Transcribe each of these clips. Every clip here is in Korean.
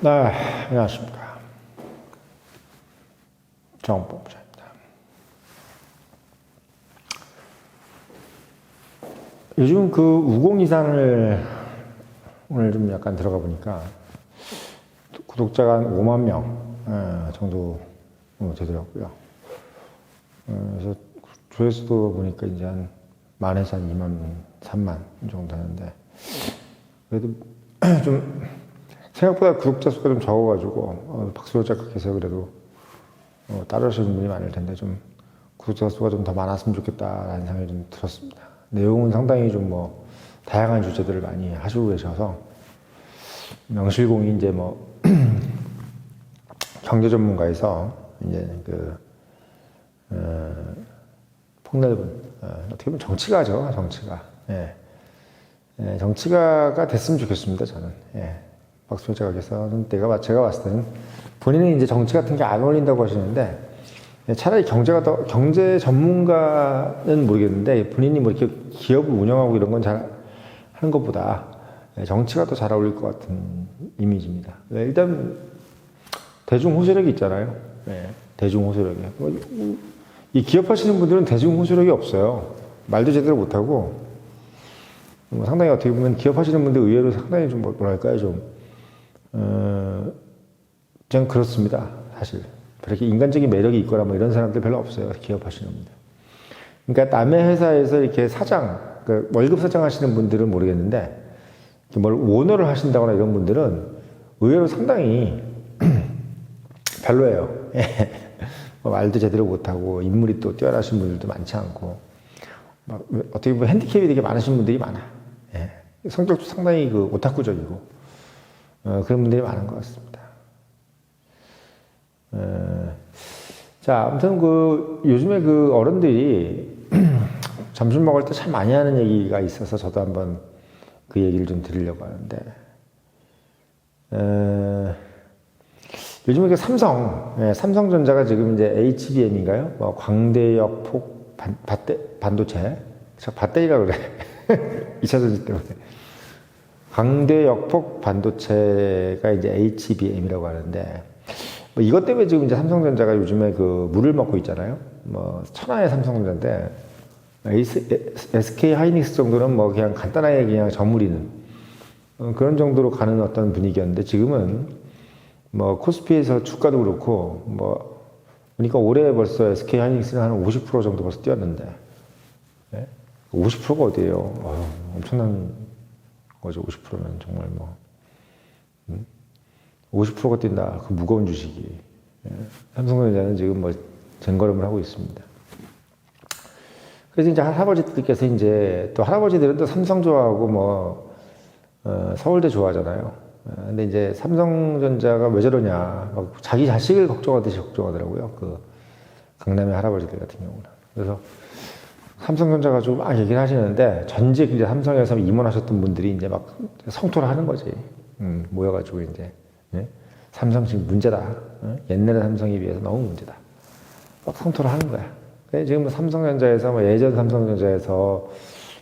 네, 안녕하십니까. 정법자입니다. 요즘 그 우공이산을 오늘 좀 약간 들어가 보니까 구독자가 한 5만 명 정도 되더라고요. 그래서 조회수도 보니까 이제 한 만에서 한 2만, 3만 정도 하는데, 그래도 좀 생각보다 구독자 수가 좀 적어가지고 박수로 작가께서 그래도 따르시는 분이 많을 텐데 좀 구독자 수가 좀 더 많았으면 좋겠다라는 생각이 좀 들었습니다. 내용은 상당히 좀 뭐 다양한 주제들을 많이 하시고 계셔서 명실공히 이제 뭐 경제 전문가에서 이제 그 폭넓은 어떻게 보면 정치가죠, 정치가. 예. 예, 정치가가 됐으면 좋겠습니다, 저는. 예. 박수호 작가께서는 제가 봤을 때는 본인은 이제 정치 같은 게 안 어울린다고 하시는데, 차라리 경제 전문가는 모르겠는데, 본인이 뭐 이렇게 기업을 운영하고 이런 건 잘 하는 것보다 정치가 더 잘 어울릴 것 같은 이미지입니다. 일단, 대중 호소력이 있잖아요. 네, 대중 호소력이. 이 기업 하시는 분들은 대중 호소력이 없어요. 말도 제대로 못하고, 상당히 어떻게 보면 기업 하시는 분들 의외로 상당히 좀 뭐랄까요, 좀 그렇습니다. 사실. 그렇게 인간적인 매력이 있거나 뭐 이런 사람들 별로 없어요. 기업 하시는 분들. 그러니까 남의 회사에서 이렇게 사장, 그 월급 사장 하시는 분들은 모르겠는데, 뭘 오너를 하신다거나 이런 분들은 의외로 상당히 별로예요. 말도 제대로 못하고, 인물이 또 뛰어나신 분들도 많지 않고, 막 어떻게 보면 핸디캡이 되게 많으신 분들이 많아. 예. 성격도 상당히 그 오타쿠적이고, 그런 분들이 많은 것 같습니다. 자, 아무튼 그 요즘에 그 어른들이 점심 먹을 때 참 많이 하는 얘기가 있어서 저도 한번 그 얘기를 좀 드리려고 하는데, 요즘에 그 삼성전자가 지금 이제 HBM인가요? 뭐 광대역 폭 반도체, 저 배터리라 그래. 2차 전지 때문에. 광대역폭 반도체가 이제 HBM이라고 하는데, 뭐 이것 때문에 지금 이제 삼성전자가 요즘에 그 물을 먹고 있잖아요. 뭐 천하의 삼성전자인데, SK 하이닉스 정도는 뭐 그냥 간단하게 그냥 저물이는 그런 정도로 가는 어떤 분위기였는데, 지금은 뭐 코스피에서 주가도 그렇고 뭐 그러니까 올해 벌써 SK 하이닉스는 한 50% 정도 벌써 뛰었는데, 네? 50%가 어디예요? 엄청난 거죠. 50%면 정말 뭐 50%가 뛴다. 그 무거운 주식이. 예. 삼성전자는 지금 뭐 전걸음을 하고 있습니다. 그래서 이제 할아버지들께서 이제 또 할아버지들은 또 삼성 좋아하고 뭐 서울대 좋아하잖아요. 근데 이제 삼성전자가 왜 저러냐, 막 자기 자식을 걱정하듯이 걱정하더라고요. 그 강남의 할아버지들 같은 경우는. 그래서 삼성전자 가지고 막 얘기를 하시는데, 전직 이제 삼성에서 임원하셨던 분들이 이제 막 성토를 하는 거지. 모여가지고 이제, 예? 삼성 지금 문제다. 옛날의 삼성에 비해서 너무 문제다. 막 성토를 하는 거야. 지금 삼성전자에서 뭐 예전 삼성전자에서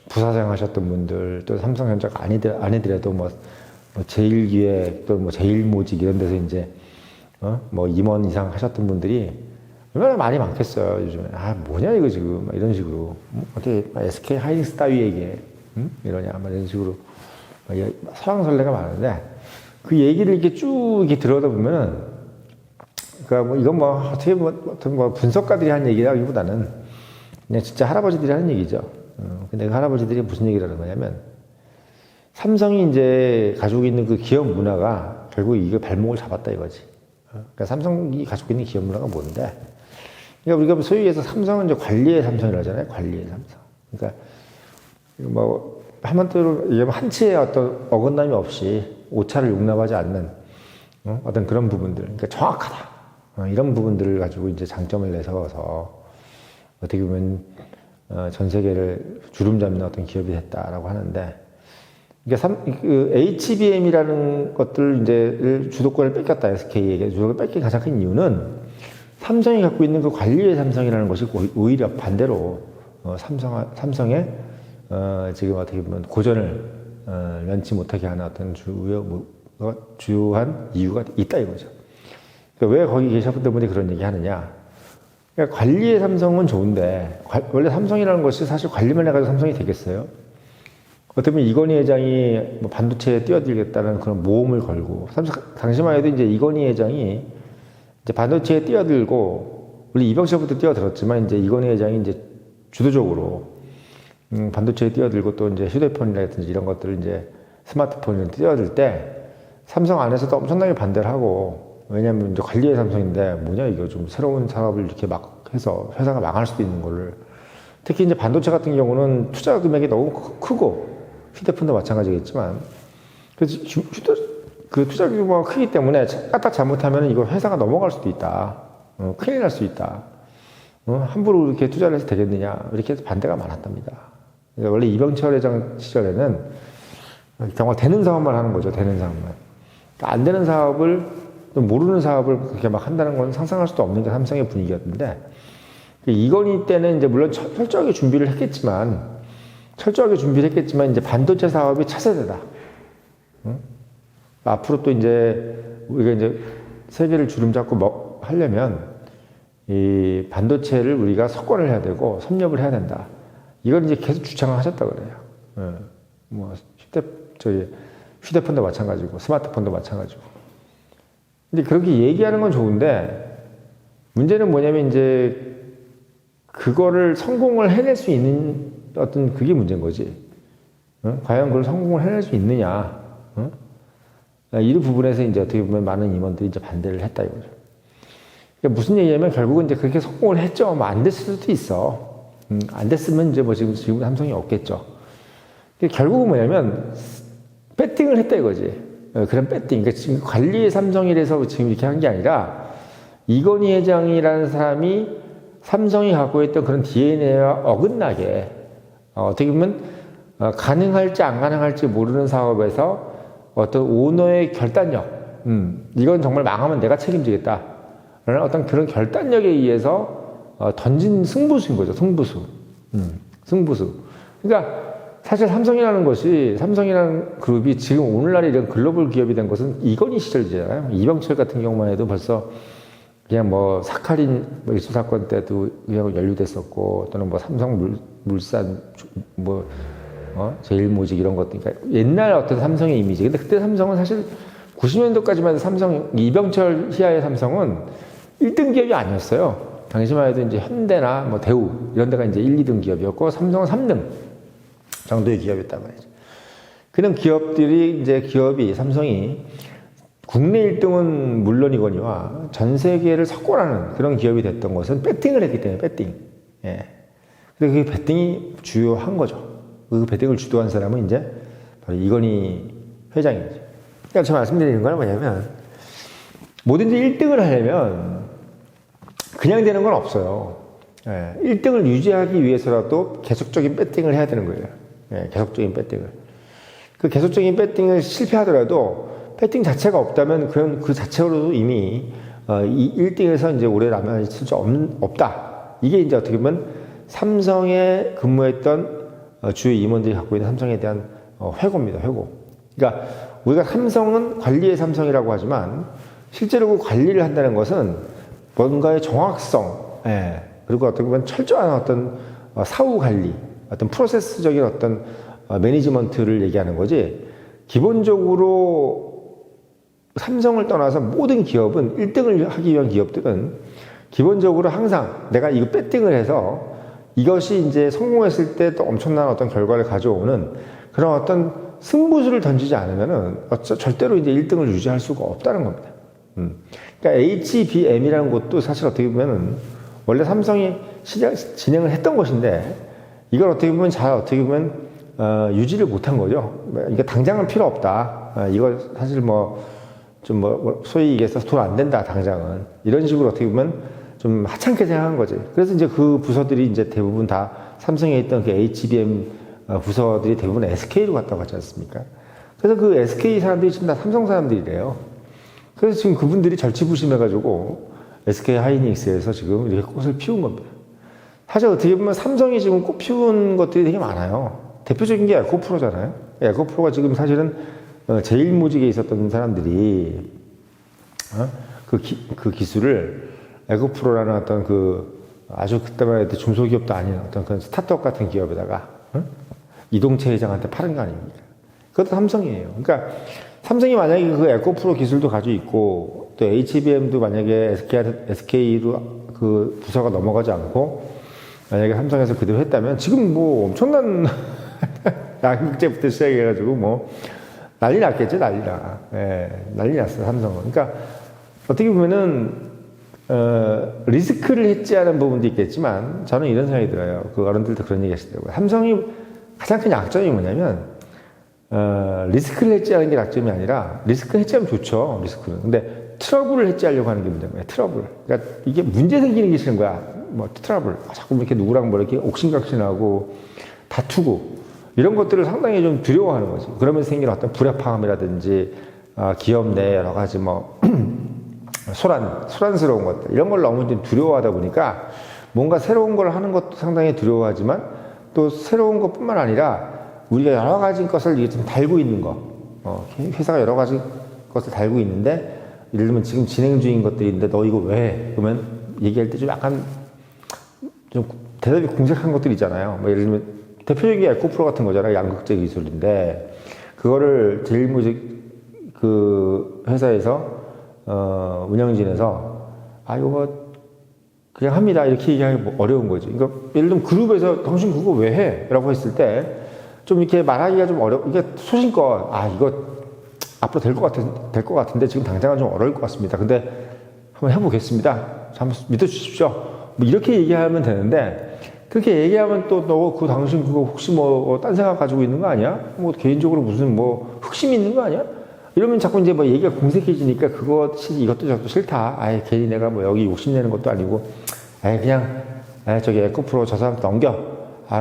부사장 하셨던 분들, 또 삼성전자가 아니더라도 뭐 제일기획, 또 뭐 제일모직 이런 데서 이제, 뭐 임원 이상 하셨던 분들이 얼마나 말이 많겠어요, 요즘에. 뭐냐, 이거 지금. 이런 식으로. 어떻게 SK 하이닉스 따위에게, 이러냐, 이런 식으로. 설왕설래가 많은데, 그 얘기를 이렇게 쭉 이렇게 들어다 보면은, 그니까 뭐, 이건 뭐, 어떻게 뭐, 분석가들이 한 얘기라기보다는, 그냥 진짜 할아버지들이 하는 얘기죠. 근데 그 할아버지들이 무슨 얘기를 하는 거냐면, 삼성이 이제 가지고 있는 그 기업 문화가 결국 이거 발목을 잡았다 이거지. 그러니까 삼성이 가지고 있는 기업 문화가 뭔데? 그러니까 우리가 소위 해서 삼성은 이제 관리의 삼성이라고 하잖아요. 관리의 삼성. 그러니까 뭐 한마디로 한치의 어떤 어긋남이 없이 오차를 용납하지 않는 어떤 그런 부분들. 그러니까 정확하다. 이런 부분들을 가지고 이제 장점을 내세워서 어떻게 보면 전 세계를 주름 잡는 어떤 기업이 됐다라고 하는데, 그 HBM이라는 것들 이제 주도권을 뺏겼다, SK에게. 주도권을 뺏긴 가장 큰 이유는 삼성이 갖고 있는 그 관리의 삼성이라는 것이 오히려 반대로 삼성의 지금 어떻게 보면 고전을 면치 못하게 하는 어떤 주요 주요한 이유가 있다 이거죠. 그러니까 왜 거기 계셨던 분들이 그런 얘기 하느냐. 그러니까 관리의 삼성은 좋은데, 원래 삼성이라는 것이 사실 관리만 해가지고 삼성이 되겠어요? 어떻게 보면 이건희 회장이 뭐 반도체에 뛰어들겠다는 그런 모험을 걸고, 당시만 해도 이제 이건희 회장이 이제 반도체에 뛰어들고, 원래 이병철부터 뛰어들었지만, 이제 이건희 회장이 이제 주도적으로, 반도체에 뛰어들고 또 이제 휴대폰이라든지 이런 것들을 이제 스마트폰을 뛰어들 때, 삼성 안에서도 엄청나게 반대를 하고, 왜냐면 이제 관리의 삼성인데, 뭐냐, 이거 좀 새로운 사업을 이렇게 막 해서 회사가 망할 수도 있는 거를. 특히 이제 반도체 같은 경우는 투자 금액이 너무 크고, 휴대폰도 마찬가지겠지만, 그래서 그 투자 규모가 크기 때문에 까딱 잘못하면 이거 회사가 넘어갈 수도 있다. 큰일 날 수 있다. 함부로 이렇게 투자를 해서 되겠느냐. 이렇게 해서 반대가 많았답니다. 그러니까 원래 이병철 회장 시절에는 정말 되는 사업만 하는 거죠. 되는 사업만. 그러니까 안 되는 사업을, 모르는 사업을 그렇게 막 한다는 건 상상할 수도 없는 게 삼성의 분위기였는데, 이건희 때는 이제 물론 철저하게 준비를 했겠지만, 이제 반도체 사업이 차세대다. 응? 앞으로 또 이제 우리가 이제 세계를 주름잡고 하려면 이 반도체를 우리가 석권을 해야 되고 섭렵을 해야 된다. 이걸 이제 계속 주장을 하셨다 그래요. 예. 뭐 휴대폰도 마찬가지고 스마트폰도 마찬가지고. 근데 그렇게 얘기하는 건 좋은데 문제는 뭐냐면 이제 그거를 성공을 해낼 수 있는 어떤 그게 문제인 거지. 과연 그걸 성공을 해낼 수 있느냐. 이 부분에서 이제 어떻게 보면 많은 임원들이 이제 반대를 했다 이거죠. 그러니까 무슨 얘기냐면 결국은 이제 그렇게 성공을 했죠. 뭐 안 됐을 수도 있어. 안 됐으면 이제 뭐 지금 삼성이 없겠죠. 결국은 뭐냐면 배팅을 했다 이거지. 그런 배팅. 그러니까 지금 관리의 삼성이라서 지금 이렇게 한 게 아니라 이건희 회장이라는 사람이 삼성이 갖고 있던 그런 DNA와 어긋나게 어떻게 보면 가능할지 안 가능할지 모르는 사업에서 어떤 오너의 결단력, 이건 정말 망하면 내가 책임지겠다 라는 어떤 그런 결단력에 의해서 던진 승부수인 거죠. 승부수. 그러니까 사실 삼성이라는 그룹이 지금 오늘날에 이런 글로벌 기업이 된 것은 이건희 시절이잖아요. 이병철 같은 경우만 해도 벌써 그냥 뭐 사카린 이수 사건 때도 그냥 연루됐었고, 또는 뭐 삼성물산 제일모직 이런 것들. 그러니까 옛날 어떤 삼성의 이미지. 근데 그때 삼성은 사실 90년도까지만 해도 이병철 희야의 삼성은 1등 기업이 아니었어요. 당시만 해도 이제 현대나 뭐 대우 이런 데가 이제 1, 2등 기업이었고, 삼성은 3등 정도의 기업이었단 말이죠. 그런 기업이 삼성이 국내 1등은 물론이거니와 전 세계를 석권하는 그런 기업이 됐던 것은 배팅을 했기 때문에 배팅. 예. 근데 그 배팅이 주요한 거죠. 그 배팅을 주도한 사람은 이제 바로 이건희 회장이죠. 그러니까 제가 말씀드리는 건 뭐냐면 뭐든지 1등을 하려면 그냥 되는 건 없어요. 예. 1등을 유지하기 위해서라도 계속적인 배팅을 해야 되는 거예요. 예. 계속적인 배팅을. 그 계속적인 배팅을 실패하더라도 배팅 자체가 없다면 그 자체로도 이미 이 1등에서 이제 오래 남아 있을 수 없다. 이게 이제 어떻게 보면 삼성에 근무했던 주요 임원들이 갖고 있는 삼성에 대한 회고입니다. 회고. 그러니까 우리가 삼성은 관리의 삼성이라고 하지만 실제로 그 관리를 한다는 것은 뭔가의 정확성, 그리고 어떻게 보면 철저한 어떤 사후 관리, 어떤 프로세스적인 어떤 매니지먼트를 얘기하는 거지. 기본적으로 삼성을 떠나서 모든 기업은 1등을 하기 위한 기업들은 기본적으로 항상 내가 이거 배팅을 해서 이것이 이제 성공했을 때 또 엄청난 어떤 결과를 가져오는 그런 어떤 승부수를 던지지 않으면은 절대로 이제 1등을 유지할 수가 없다는 겁니다. 그러니까 HBM이라는 것도 사실 어떻게 보면은 원래 삼성이 진행을 했던 것인데 이걸 어떻게 보면 유지를 못한 거죠. 이게 당장은 필요 없다. 이거 사실 소위 얘기해서 돈 안 된다, 당장은. 이런 식으로 어떻게 보면 좀 하찮게 생각한 거지. 그래서 이제 그 부서들이 이제 대부분 다 삼성에 있던 그 HBM 부서들이 대부분 SK로 갔다고 하지 않습니까? 그래서 그 SK 사람들이 지금 다 삼성 사람들이래요. 그래서 지금 그분들이 절치부심해가지고 SK 하이닉스에서 지금 이렇게 꽃을 피운 겁니다. 사실 어떻게 보면 삼성이 지금 꽃 피운 것들이 되게 많아요. 대표적인 게 에코프로잖아요. 에코프로가 지금 사실은 제일모직에 있었던 사람들이 그 기술을 에코프로라는 어떤 그 아주 그때만 해도 중소기업도 아닌 어떤 그런 스타트업 같은 기업에다가 이동채 회장한테 파는 거 아닙니까? 그것도 삼성이에요. 그러니까 삼성이 만약에 그 에코프로 기술도 가지고 있고 또 HBM도 만약에 SK로 그 부서가 넘어가지 않고 만약에 삼성에서 그대로 했다면 지금 뭐 엄청난 양극재부터 시작해가지고 뭐 난리 났겠죠, 난리 나. 예, 난리 났어, 삼성은. 그러니까 어떻게 보면은 리스크를 해지하는 부분도 있겠지만 저는 이런 생각이 들어요. 그 어른들도 그런 얘기 하시더라고요. 삼성이 가장 큰 약점이 뭐냐면 리스크를 해지하는 게 약점이 아니라 리스크 해지하면 좋죠, 리스크는. 근데 트러블을 해지하려고 하는 게 문제인 거예요, 트러블. 그러니까 이게 문제 생기는 게 싫은 거야. 뭐 트러블. 자꾸 이렇게 누구랑 뭐 이렇게 옥신각신하고 다투고 이런 것들을 상당히 좀 두려워하는 거지. 그러면서 생기는 어떤 불협화음이라든지 기업 내 여러 가지 뭐 소란스러운 것들 이런 걸 너무 좀 두려워하다 보니까 뭔가 새로운 걸 하는 것도 상당히 두려워하지만 또 새로운 것뿐만 아니라 우리가 여러 가지 것을 이게 좀 달고 있는 거, 회사가 여러 가지 것을 달고 있는데 예를 들면 지금 진행 중인 것들이 있는데 너 이거 왜 해? 그러면 얘기할 때 좀 약간 좀 대답이 공색한 것들 있잖아요. 뭐 예를 들면 대표적인 게 에코프로 같은 거잖아요. 양극재 기술인데 그거를 제일모직 그 회사에서 운영진에서 이거 그냥 합니다 이렇게 얘기하기 어려운 거지. 그러니까 예를 들면 그룹에서 당신 그거 왜 해? 라고 했을 때 좀 이렇게 말하기가 좀 이게 소신껏 이거 앞으로 될 것 같은데 지금 당장은 좀 어려울 것 같습니다. 근데 한번 해보겠습니다. 한번 믿어주십시오. 뭐 이렇게 얘기하면 되는데 그렇게 얘기하면 또 너 그 당신 그거 혹시 뭐 딴 생각 가지고 있는 거 아니야? 뭐 개인적으로 무슨 뭐 흑심 있는 거 아니야? 이러면 자꾸 이제 뭐 얘기가 공색해지니까 그것이 이것도 저것도 싫다. 괜히 내가 뭐 여기 욕심내는 것도 아니고 그냥 저기 에코프로 저 사람 넘겨.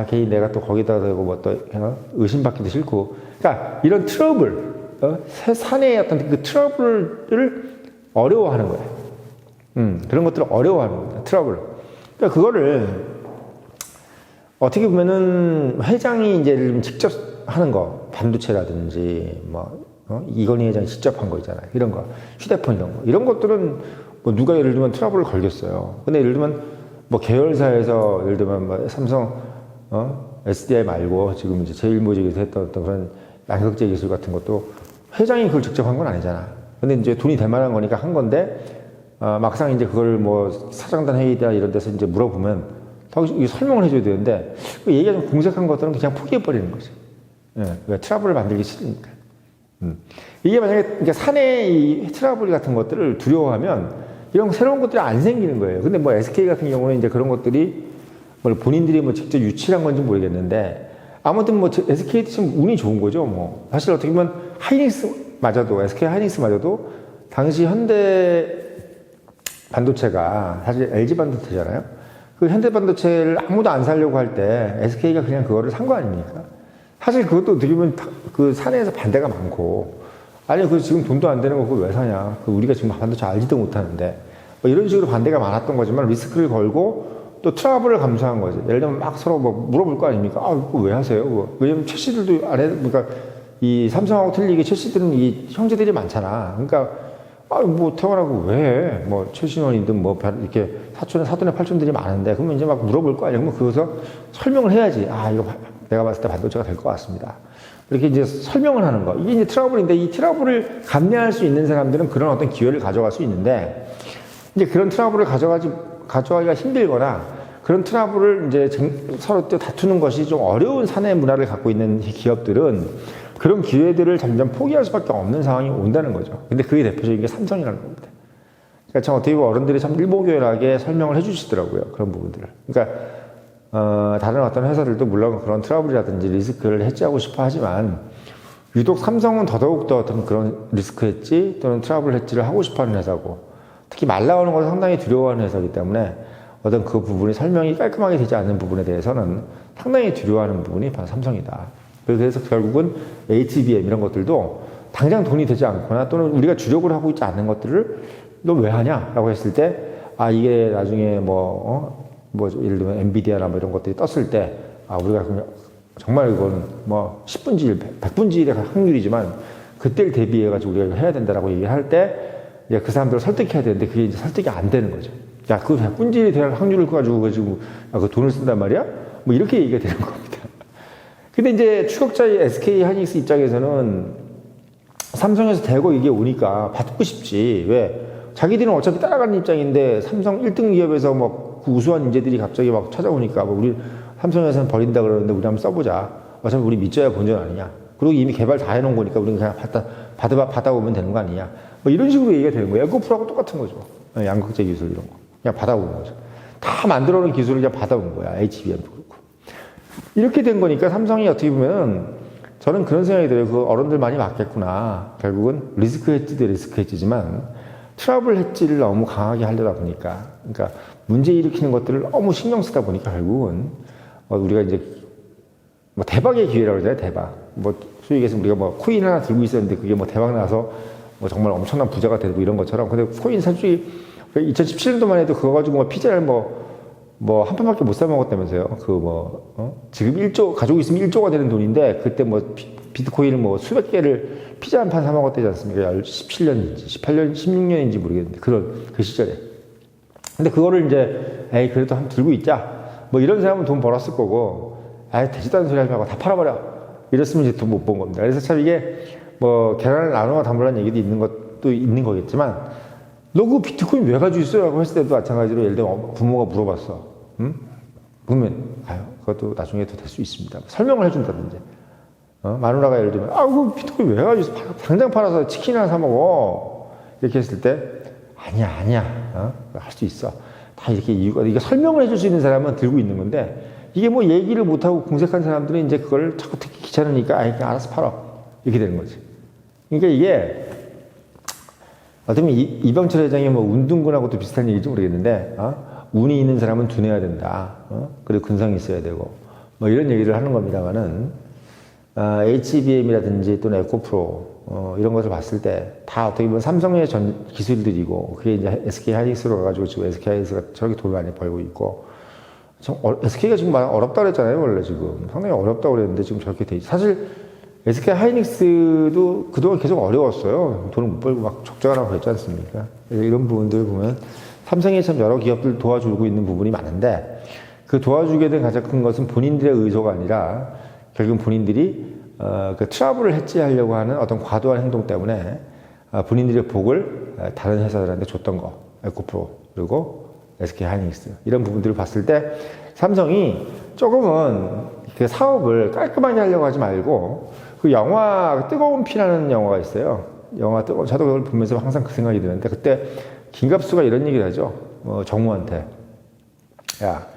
괜히 내가 또 거기다 대고 뭐 또 의심받기도 싫고. 그러니까 이런 트러블, 사내의 어떤 그 트러블을 어려워하는 거예요. 그런 것들을 어려워하는 겁니다. 트러블. 그러니까 그거를 어떻게 보면은 회장이 이제 예를 들면 직접 하는 거, 반도체라든지 이건희 회장이 직접 한 거 있잖아요. 이런 거, 휴대폰 이런 것들은 뭐 누가 예를 들면 트러블을 걸겠어요. 근데 예를 들면 뭐 계열사에서 예를 들면 뭐 삼성, SDI 말고 지금 이제 제일모직에서 했던 어떤 그런 양극재 기술 같은 것도 회장이 그걸 직접 한 건 아니잖아. 근데 이제 돈이 될 만한 거니까 한 건데, 막상 이제 그걸 뭐 사장단 회의나 이런 데서 이제 물어보면 더 설명을 해줘야 되는데, 그 얘기가 좀 공색한 것들은 그냥 포기해버리는 거지. 왜 트러블을 만들기 싫으니까. 이게 만약에 그러니까 사내 이 트러블 같은 것들을 두려워하면 이런 새로운 것들이 안 생기는 거예요. 근데 뭐 SK 같은 경우는 이제 그런 것들이 뭐 본인들이 뭐 직접 유치한 건지 모르겠는데 아무튼 뭐 SK도 지금 운이 좋은 거죠. 뭐 사실 어떻게 보면 하이닉스마저도 SK 하이닉스마저도 당시 현대 반도체가 사실 LG 반도체잖아요. 그 현대 반도체를 아무도 안 사려고 할 때 SK가 그냥 그거를 산 거 아닙니까? 사실 그것도 어떻게 보면 그 사내에서 반대가 많고 그 지금 돈도 안 되는 거 그거 왜 사냐? 우리가 지금 반도체 알지도 못하는데 뭐 이런 식으로 반대가 많았던 거지만 리스크를 걸고 또 트러블을 감수한 거지. 예를 들면 막 서로 뭐 물어볼 거 아닙니까? 그거 왜 하세요? 그거. 왜냐면 최씨들도 안 해. 그러니까 이 삼성하고 틀리게 최씨들은 이 형제들이 많잖아. 그러니까 뭐 태어나고 왜 해? 뭐 최신원이든 뭐 이렇게 사돈의 팔촌들이 많은데 그러면 이제 막 물어볼 거 아니야? 그러면 그거서 설명을 해야지. 이거 내가 봤을 때 반도체가 될 것 같습니다. 이렇게 이제 설명을 하는 거. 이게 이제 트러블인데 이 트러블을 감내할 수 있는 사람들은 그런 어떤 기회를 가져갈 수 있는데 이제 그런 트러블을 가져가기가 힘들거나 그런 트러블을 이제 서로 또 다투는 것이 좀 어려운 사내 문화를 갖고 있는 기업들은 그런 기회들을 점점 포기할 수밖에 없는 상황이 온다는 거죠. 근데 그게 대표적인 게 삼성이라는 겁니다. 그러니까 참 어떻게 보면 어른들이 참 일목요연하게 설명을 해주시더라고요. 그런 부분들을. 그러니까 다른 어떤 회사들도 물론 그런 트러블이라든지 리스크를 해지하고 싶어 하지만 유독 삼성은 더더욱 더 어떤 그런 리스크 해지 또는 트러블 해지를 하고 싶어 하는 회사고 특히 말 나오는 걸 상당히 두려워하는 회사이기 때문에 어떤 그 부분이 설명이 깔끔하게 되지 않는 부분에 대해서는 상당히 두려워하는 부분이 바로 삼성이다. 그래서 결국은 HBM 이런 것들도 당장 돈이 되지 않거나 또는 우리가 주력을 하고 있지 않는 것들을 너 왜 하냐? 라고 했을 때 이게 나중에 예를 들면 엔비디아나 뭐 이런 것들이 떴을 때 우리가 정말 이거는 뭐 10분지 1, 100분지 1의 확률이지만 그때를 대비해가지고 우리가 이거 해야 된다라고 얘기를 할 때, 이제 그 사람들을 설득해야 되는데 그게 이제 설득이 안 되는 거죠. 야, 그거 꾼질이 될 확률을 가지고 그 돈을 쓴단 말이야? 뭐 이렇게 얘기가 되는 겁니다. 근데 이제 추격자의 SK 하이닉스 입장에서는 삼성에서 대거 이게 오니까 받고 싶지. 왜? 자기들은 어차피 따라가는 입장인데 삼성 1등 기업에서 뭐 우수한 인재들이 갑자기 막 찾아오니까 뭐 우리 삼성에서는 버린다 그러는데 우리 한번 써보자. 어차피 우리 믿져야 본전 아니냐. 그리고 이미 개발 다 해놓은 거니까 우리는 그냥 받아오면 되는 거 아니냐. 뭐 이런 식으로 얘기가 되는 거예요. 에코프로하고 똑같은 거죠. 양극재 기술 이런 거. 그냥 받아오는 거죠. 다 만들어 놓은 기술을 그냥 받아온 거야. HBM도 그렇고. 이렇게 된 거니까 삼성이 어떻게 보면 저는 그런 생각이 들어요. 그 어른들 많이 맞겠구나. 결국은 리스크 헤지도 리스크 헤지지만 트러블 헤지를 너무 강하게 하려다 보니까 그러니까 문제 일으키는 것들을 너무 신경 쓰다 보니까 결국은 우리가 이제 뭐 대박의 기회라고 그러잖아요. 대박. 뭐 소위 얘기해서 우리가 뭐 코인 하나 들고 있었는데 그게 뭐 대박 나서 뭐 정말 엄청난 부자가 되고 이런 것처럼. 근데 코인 솔직히 2017년도만 해도 그거 가지고 뭐 피자를 뭐 한 판밖에 못 사 먹었다면서요. 지금 1조 가지고 있으면 1조가 되는 돈인데 그때 뭐 비트코인을 뭐 수백 개를 피자 한 판 사 먹었다지 않습니까? 17년인지 18년 16년인지 모르겠는데 그 시절에. 근데 그거를 이제 에이 그래도 한번 들고 있자. 뭐 이런 사람은 돈 벌었을 거고 에이 되지도 않는 소리 하지 말고 다 팔아버려. 이랬으면 이제 돈 못 번 겁니다. 그래서 참 이게 뭐 계란을 나누어 담으라는 얘기도 있는 것도 있는 거겠지만 너 그 비트코인 왜 가지고 있어요? 라고 했을 때도 마찬가지로 예를 들면 부모가 물어봤어. 응? 그러면 그것도 나중에 더 될 수 있습니다. 설명을 해준다든지. 마누라가 예를 들면 그 비트코인 왜 가지고 있어? 당장 팔아서 치킨 하나 사 먹어. 이렇게 했을 때 아니야. 할 수 있어. 다 이렇게 이유가 이게 설명을 해줄 수 있는 사람은 들고 있는 건데 이게 뭐 얘기를 못하고 궁색한 사람들은 이제 그걸 자꾸 듣기 귀찮으니까 그냥 알아서 팔아. 이렇게 되는 거지. 그러니까 이게 어쩌면 이병철 회장이 뭐 운둔군하고도 비슷한 얘기인지 모르겠는데, 운이 있는 사람은 둔해야 된다. 그리고 근성이 있어야 되고, 뭐 이런 얘기를 하는 겁니다만은, HBM이라든지 또는 에코프로, 이런 것을 봤을 때 다 어떻게 보면 삼성의 기술들이고, 그게 이제 SK 하이닉스로 가가지고 지금 SK 하이닉스가 저렇게 돈을 많이 벌고 있고, SK가 지금 어렵다고 그랬잖아요, 원래 지금. 상당히 어렵다고 그랬는데 지금 저렇게 돼 있어. 사실, SK 하이닉스도 그동안 계속 어려웠어요. 돈을 못 벌고 막 적자라고 그랬지 않습니까? 이런 부분들 보면 삼성이 참 여러 기업들 도와주고 있는 부분이 많은데 그 도와주게 된 가장 큰 것은 본인들의 의도가 아니라 결국 본인들이 그 트러블을 해지하려고 하는 어떤 과도한 행동 때문에 본인들의 복을 다른 회사들한테 줬던 거. 에코프로 그리고 SK 하이닉스 이런 부분들을 봤을 때 삼성이 조금은 그 사업을 깔끔하게 하려고 하지 말고 그 영화 뜨거운 피라는 영화가 있어요. 저도 그걸 보면서 항상 그 생각이 드는데 그때 김갑수가 이런 얘기를 하죠. 정우한테 야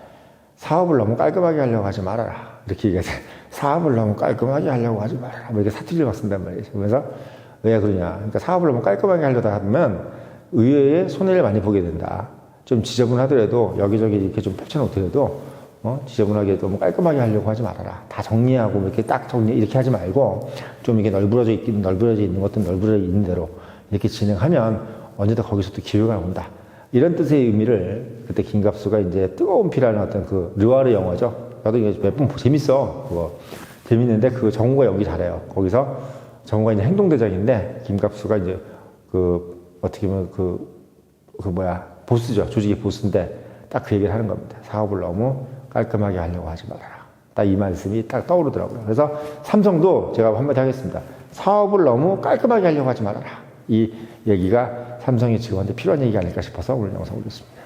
사업을 너무 깔끔하게 하려고 하지 말아라. 이렇게 얘기하세요. 사업을 너무 깔끔하게 하려고 하지 말아라. 뭐 이렇게 사투리를 막 쓴단 말이죠. 그래서 왜 그러냐. 그러니까 사업을 너무 깔끔하게 하려다 하면 의외의 손해를 많이 보게 된다. 좀 지저분하더라도 여기저기 이렇게 좀 펼쳐놓더라도 지저분하게 너무 깔끔하게 하려고 하지 말아라. 다 정리하고 이렇게 딱 정리 이렇게 하지 말고 좀 이게 널브러져 있는 것도 널브러져 있는 대로 이렇게 진행하면 언제든 거기서 또 기회가 온다. 이런 뜻의 의미를 그때 김갑수가 이제 뜨거운 피라는 어떤 그 르와르 영화죠. 나도 이게 몇 번 재밌어. 그거 재밌는데 그 정우가 연기 잘해요. 거기서 정우가 이제 행동대장인데 김갑수가 이제 어떻게 보면 보스죠. 조직의 보스인데 딱 그 얘기를 하는 겁니다. 사업을 너무 깔끔하게 하려고 하지 말아라. 딱 이 말씀이 딱 떠오르더라고요. 그래서 삼성도 제가 한마디 하겠습니다. 사업을 너무 깔끔하게 하려고 하지 말아라. 이 얘기가 삼성이 지금한테 필요한 얘기가 아닐까 싶어서 오늘 영상 올렸습니다.